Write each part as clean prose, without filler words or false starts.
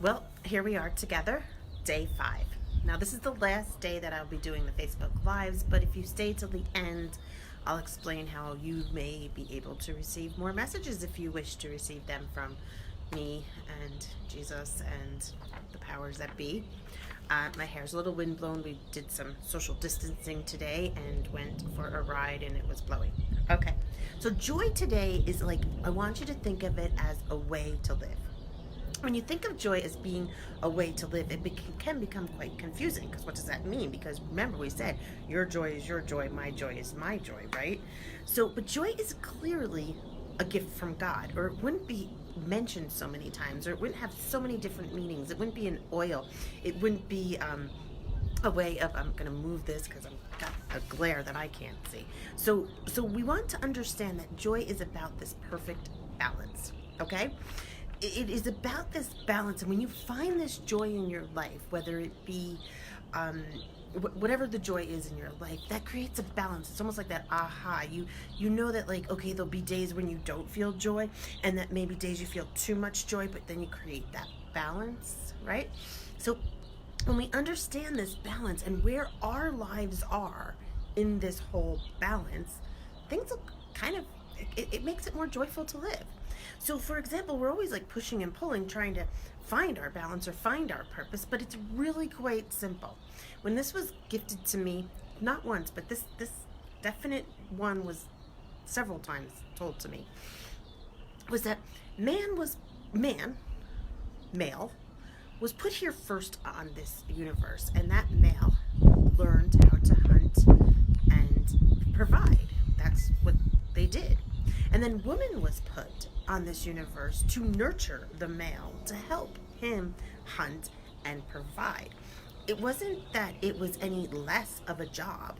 Well, here we are together, day 5. Now, this is the last day that I'll be doing the Facebook Lives, but if you stay till the end, I'll explain how you may be able to receive more messages if you wish to receive them from me and Jesus and the powers that be. My hair's a little windblown. We did some social distancing today and went for a ride and it was blowing. Okay, so joy today is like, I want you to think of it as a way to live. When you think of joy as being a way to live, can become quite confusing, because what does that mean? Because remember, we said your joy is your joy, my joy is my joy, right? So, but joy is clearly a gift from God, or it wouldn't be mentioned so many times, or it wouldn't have so many different meanings. It wouldn't be an oil. It wouldn't be a way of, I'm going to move this because I've got a glare that I can't see. So we want to understand that joy is about this perfect balance, okay? It is about this balance, and when you find this joy in your life, whether it be whatever the joy is in your life, that creates a balance. It's almost like that aha. You know that, like, okay, there'll be days when you don't feel joy, and that maybe days you feel too much joy, but then you create that balance, right? So when we understand this balance and where our lives are in this whole balance, things look kind of, it makes it more joyful to live. So, for example, we're always like pushing and pulling, trying to find our balance or find our purpose, but it's really quite simple. When this was gifted to me, not once, but this definite one was several times told to me, was that male, was put here first on this universe, and that male learned how to hunt and provide. That's what they did. And then woman was put on this universe to nurture the male, to help him hunt and provide. It wasn't that it was any less of a job.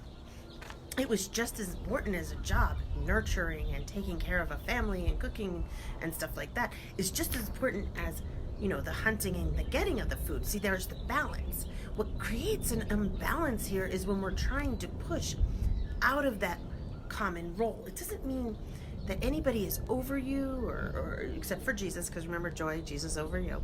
It was just as important as a job. Nurturing and taking care of a family and cooking and stuff like that is just as important as, the hunting and the getting of the food. See, there's the balance. What creates an imbalance here is when we're trying to push out of that common role. It doesn't mean that anybody is over you, or except for Jesus, because remember, joy, Jesus over you.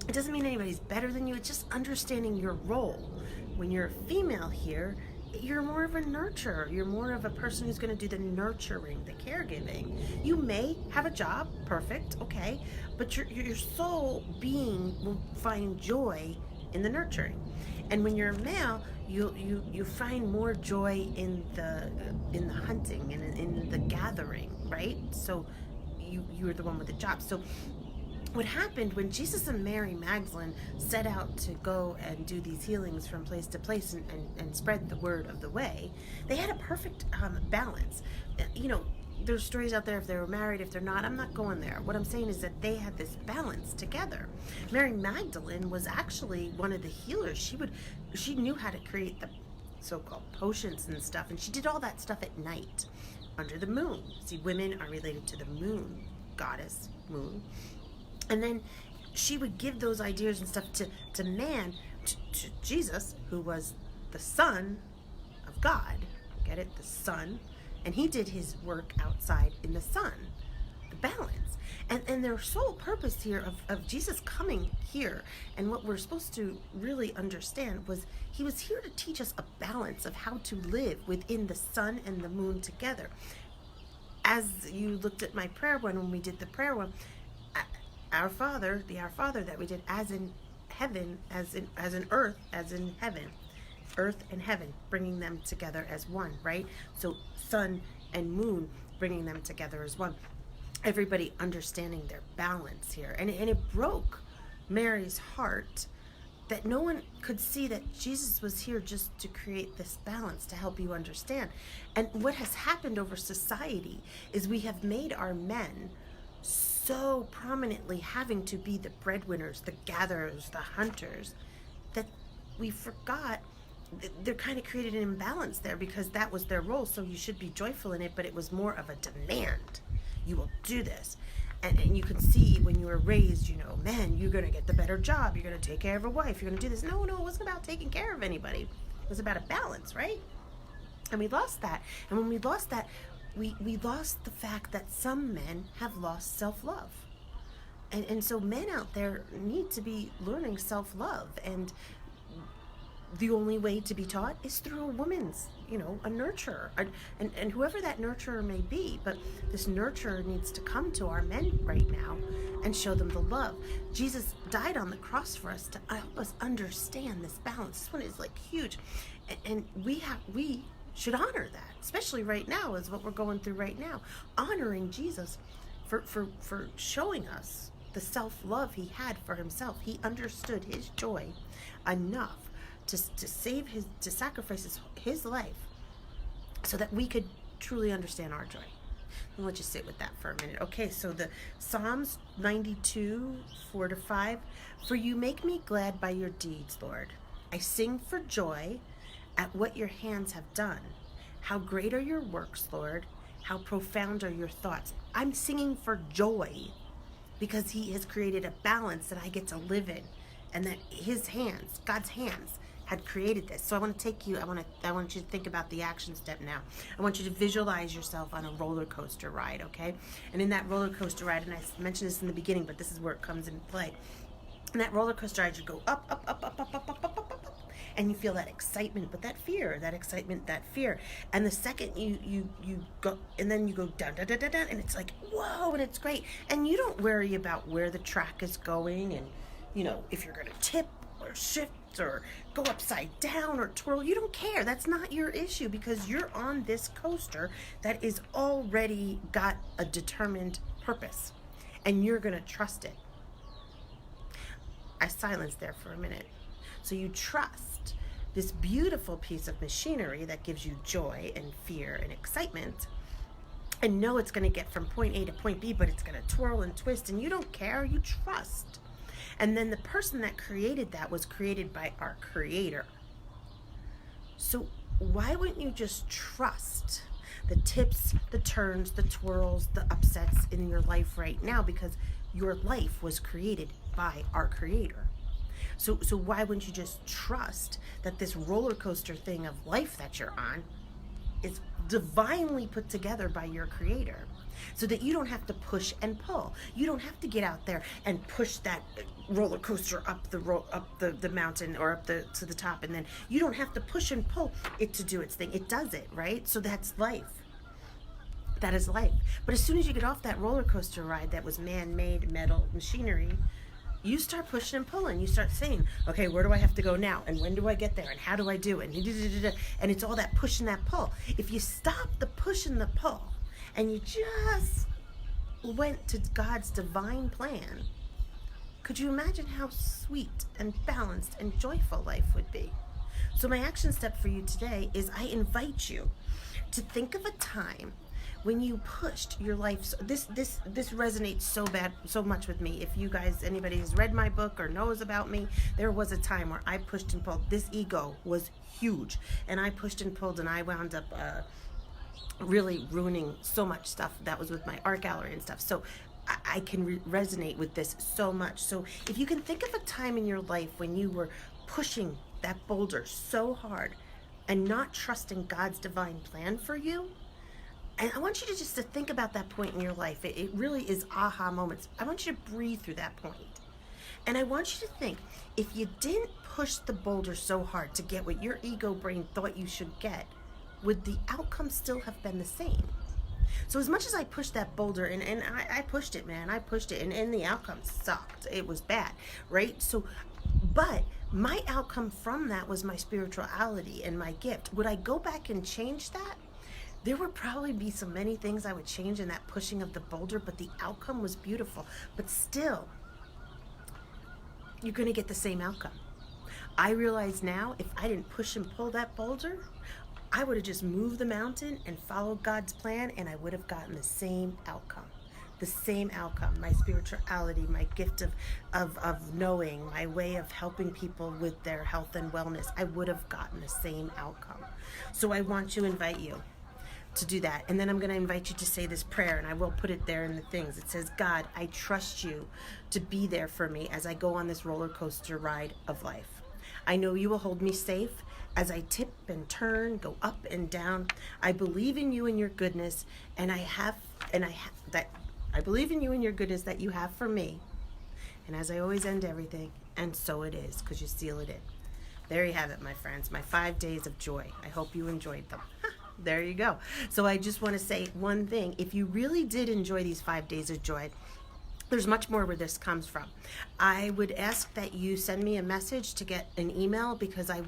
It doesn't mean anybody's better than you. It's just understanding your role. When you're a female here, you're more of a nurturer. You're more of a person who's going to do the nurturing, the caregiving. You may have a job, perfect, okay, but your soul being will find joy in the nurturing. And when you're a male, you find more joy in the hunting and in the gathering, right? So you're the one with the job. So what happened when Jesus and Mary Magdalene set out to go and do these healings from place to place and spread the word of the way, they had a perfect balance. There's stories out there if they were married, if they're not. I'm not going there. What I'm saying is that they had this balance together. Mary Magdalene was actually one of the healers. She knew how to create the so-called potions and stuff, and she did all that stuff at night under the moon. See, women are related to the moon, goddess, moon. And then she would give those ideas and stuff to man, to Jesus, who was the Son of God. Get it? The Son. And he did his work outside in the sun, the balance. And their sole purpose here of Jesus coming here, and what we're supposed to really understand, was he was here to teach us a balance of how to live within the sun and the moon together. As you looked at my prayer one, when we did the prayer one, Our Father that we did, as in heaven, as in earth, as in heaven. Earth and heaven, bringing them together as one, right? So sun and moon, bringing them together as one. Everybody understanding their balance here. And it broke Mary's heart that no one could see that Jesus was here just to create this balance, to help you understand. And what has happened over society is we have made our men so prominently having to be the breadwinners, the gatherers, the hunters, that we forgot. They're kind of created an imbalance there, because that was their role, so you should be joyful in it, but it was more of a demand. You will do this. And you can see when you were raised, man, you're going to get the better job, you're going to take care of a wife, you're going to do this. No, it wasn't about taking care of anybody. It was about a balance, right? And we lost that. And when we lost that, we lost the fact that some men have lost self-love. And so men out there need to be learning self-love, and the only way to be taught is through a woman's, a nurturer, and whoever that nurturer may be. But this nurturer needs to come to our men right now and show them the love. Jesus died on the cross for us to help us understand this balance. This one is like huge, and we should honor that, especially right now, is what we're going through right now. Honoring Jesus for showing us the self-love he had for himself. He understood his joy enough to sacrifice his life so that we could truly understand our joy. And let's just sit with that for a minute. Okay, so the Psalms 92, 4-5. For you make me glad by your deeds, Lord. I sing for joy at what your hands have done. How great are your works, Lord. How profound are your thoughts. I'm singing for joy because he has created a balance that I get to live in, and that his hands, God's hands, had created this. So I want to take you, I want you to think about the action step now. I want you to visualize yourself on a roller coaster ride, okay? And in that roller coaster ride, and I mentioned this in the beginning, but this is where it comes into play. In that roller coaster ride, you go up, up, up, up, up, up, up, up, up, up, and you feel that excitement, but that fear, that excitement, that fear. And the second you go, and then you go down, down, down, down, down, and it's like, whoa, and it's great. And you don't worry about where the track is going, and if you're gonna tip or shift or go upside down or twirl. You don't care. That's not your issue, because you're on this coaster that is already got a determined purpose, and you're gonna trust it. I silenced there for a minute. So you trust this beautiful piece of machinery that gives you joy and fear and excitement, and know it's going to get from point A to point B, but it's going to twirl and twist, and you don't care. You trust. And then the person that created that was created by our Creator. So why wouldn't you just trust the tips, the turns, the twirls, the upsets in your life right now? Because your life was created by our Creator. So why wouldn't you just trust that this roller coaster thing of life that you're on is divinely put together by your Creator, so that you don't have to push and pull. You don't have to get out there and push that roller coaster up the mountain or to the top, and then you don't have to push and pull it to do its thing. It does it, right? So that's life. That is life. But as soon as you get off that roller coaster ride that was man-made metal machinery, you start pushing and pulling. You start saying, okay, where do I have to go now? And when do I get there? And how do I do it? And it's all that push and that pull. If you stop the push and the pull, and you just went to God's divine plan, could you imagine how sweet and balanced and joyful life would be? So my action step for you today is I invite you to think of a time when you pushed your life. This resonates so much with me. If you guys, anybody has read my book or knows about me, there was a time where I pushed and pulled. This ego was huge, and I pushed and pulled, and I wound up really ruining so much stuff that was with my art gallery and stuff. So I can resonate with this so much. So if you can think of a time in your life when you were pushing that boulder so hard and not trusting God's divine plan for you, and I want you to just to think about that point in your life. It really is aha moments. I want you to breathe through that point. And I want you to think, if you didn't push the boulder so hard to get what your ego brain thought you should get, would the outcome still have been the same? So as much as I pushed that boulder, and I pushed it, man, I pushed it, and the outcome sucked. It was bad, right? So, but my outcome from that was my spirituality and my gift. Would I go back and change that? There would probably be so many things I would change in that pushing of the boulder, but the outcome was beautiful. But still, you're going to get the same outcome. I realize now, if I didn't push and pull that boulder, I would have just moved the mountain and followed God's plan, and I would have gotten the same outcome. The same outcome. My spirituality, my gift of knowing, my way of helping people with their health and wellness, I would have gotten the same outcome. So I want to invite you to do that. And then I'm going to invite you to say this prayer, and I will put it there in the things. It says, God, I trust you to be there for me as I go on this roller coaster ride of life. I know you will hold me safe as I tip and turn, go up and down. I believe in you and your goodness, and I believe in you and your goodness that you have for me. And as I always end everything, and so it is, because you seal it in. There you have it, my friends, my 5 days of joy. I hope you enjoyed them. There you go. So I just want to say one thing. If you really did enjoy these 5 days of joy, there's much more where this comes from. I would ask that you send me a message to get an email, because I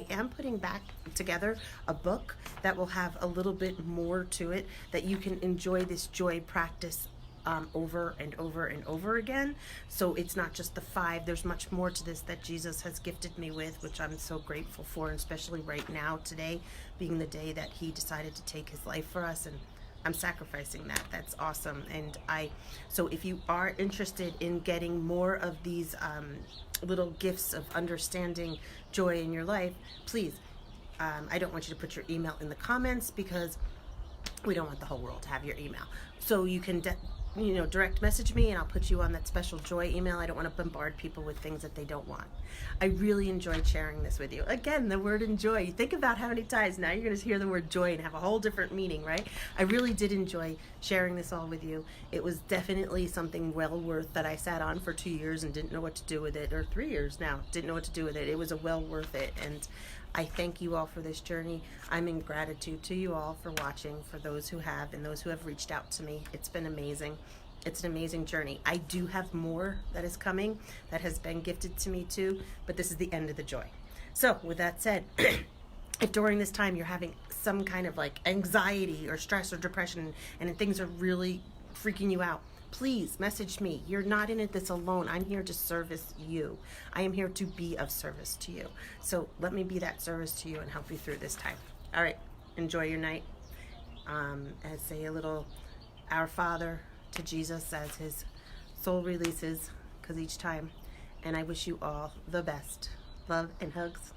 am putting back together a book that will have a little bit more to it, that you can enjoy this joy practice over and over and over again. So it's not just the 5. There's much more to this that Jesus has gifted me with, which I'm so grateful for, and especially right now, today being the day that he decided to take his life for us, and I'm sacrificing that. That's awesome. And so if you are interested in getting more of these little gifts of understanding joy in your life, please, I don't want you to put your email in the comments, because we don't want the whole world to have your email. So you can direct message me, and I'll put you on that special joy email. I don't want to bombard people with things that they don't want. I really enjoyed sharing this with you. Again, the word enjoy. You think about how many times now you're going to hear the word joy and have a whole different meaning, right? I really did enjoy sharing this all with you. It was definitely something well worth that I sat on for 2 years and didn't know what to do with it, or 3 years now, didn't know what to do with it. It was a well worth it, and I thank you all for this journey. I'm in gratitude to you all for watching, for those who have, and those who have reached out to me. It's been amazing. It's an amazing journey. I do have more that is coming, that has been gifted to me too, but this is the end of the joy. So with that said, if during this time you're having some kind of like anxiety or stress or depression, and things are really freaking you out, please message me. You're not in this alone. I'm here to service you. I am here to be of service to you. So let me be that service to you and help you through this time. All right, enjoy your night. And say a little Our Father to Jesus as his soul releases, because each time. And I wish you all the best. Love and hugs.